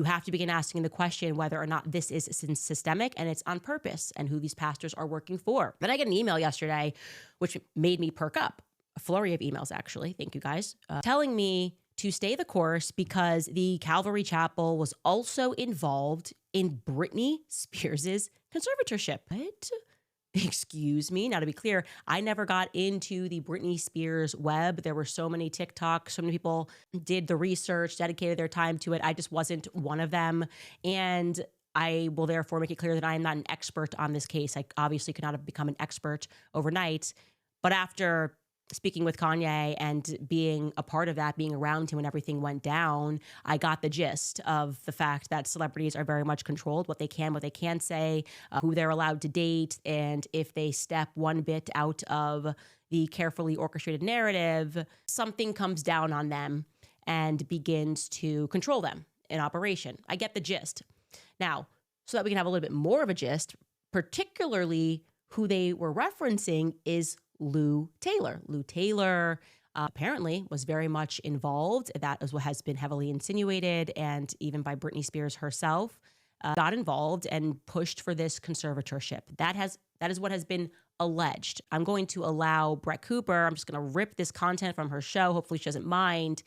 have to begin asking the question whether or not this is systemic and it's on purpose and who these pastors are working for. Then I get an email yesterday, which made me perk up. A flurry of emails, actually. Thank you guys. Telling me to stay the course because the Calvary Chapel was also involved in Britney Spears' conservatorship. What? Excuse me. Now, to be clear, I never got into the Britney Spears web. There were so many TikToks, so many people did the research, dedicated their time to it. I just wasn't one of them. And I will therefore make it clear that I am not an expert on this case. I obviously could not have become an expert overnight. But after speaking with Kanye and being a part of that, being around him when everything went down, I got the gist of the fact that celebrities are very much controlled, what they can say, who they're allowed to date, and if they step one bit out of the carefully orchestrated narrative, something comes down on them and begins to control them in operation. I get the gist. Now, so that we can have a little bit more of a gist, particularly who they were referencing is Lou Taylor. Lou Taylor apparently was very much involved. That is what has been heavily insinuated, and even by Britney Spears herself, got involved and pushed for this conservatorship. That is what has been alleged. I'm going to allow Brett Cooper, I'm just going to rip this content from her show, hopefully she doesn't mind,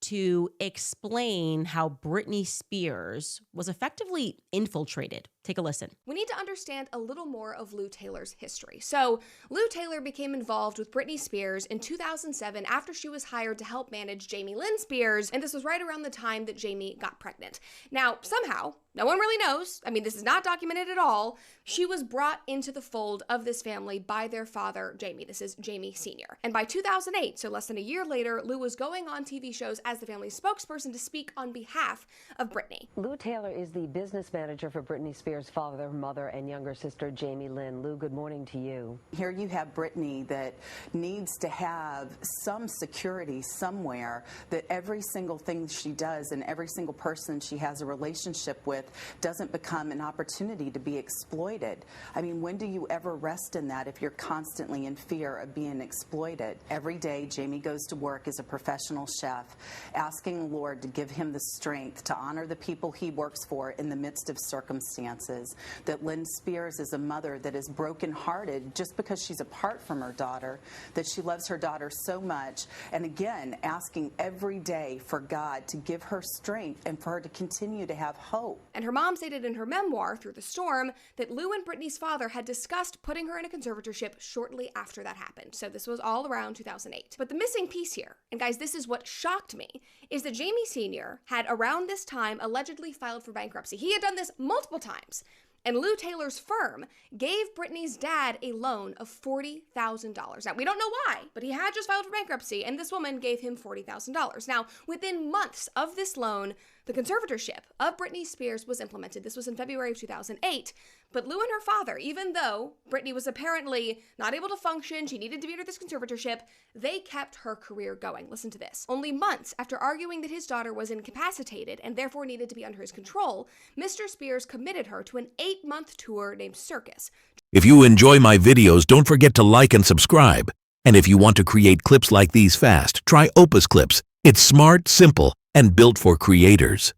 to explain how Britney Spears was effectively infiltrated. Take a listen. We need to understand a little more of Lou Taylor's history. So, Lou Taylor became involved with Britney Spears in 2007 after she was hired to help manage Jamie Lynn Spears, and this was right around the time that Jamie got pregnant. Now, somehow, no one really knows, I mean, this is not documented at all, she was brought into the fold of this family by their father, Jamie. This is Jamie Sr. And by 2008, so less than a year later, Lou was going on TV shows as the family's spokesperson to speak on behalf of Britney. Lou Taylor is the business manager for Britney Spears' father, mother, and younger sister, Jamie Lynn. Lou, good morning to you. Here you have Britney that needs to have some security somewhere, that every single thing she does and every single person she has a relationship with doesn't become an opportunity to be exploited. I mean, when do you ever rest in that if you're constantly in fear of being exploited? Every day, Jamie goes to work as a professional chef, asking the Lord to give him the strength to honor the people he works for in the midst of circumstances. That Lynn Spears is a mother that is brokenhearted just because she's apart from her daughter, that she loves her daughter so much, and again, asking every day for God to give her strength and for her to continue to have hope. And her mom stated in her memoir, Through the Storm, that Lou and Britney's father had discussed putting her in a conservatorship shortly after that happened. So this was all around 2008. But the missing piece here, and guys, this is what shocked me, is that Jamie Sr. had around this time allegedly filed for bankruptcy. He had done this multiple times. And Lou Taylor's firm gave Britney's dad a loan of $40,000. Now, we don't know why, but he had just filed for bankruptcy, and this woman gave him $40,000. Now, within months of this loan, the conservatorship of Britney Spears was implemented. This was in February of 2008. But Lou and her father, even though Britney was apparently not able to function, she needed to be under this conservatorship, they kept her career going. Listen to this. Only months after arguing that his daughter was incapacitated and therefore needed to be under his control, Mr. Spears committed her to an 8-month tour named Circus. If you enjoy my videos, don't forget to like and subscribe. And if you want to create clips like these fast, try Opus Clips. It's smart, simple, and built for creators.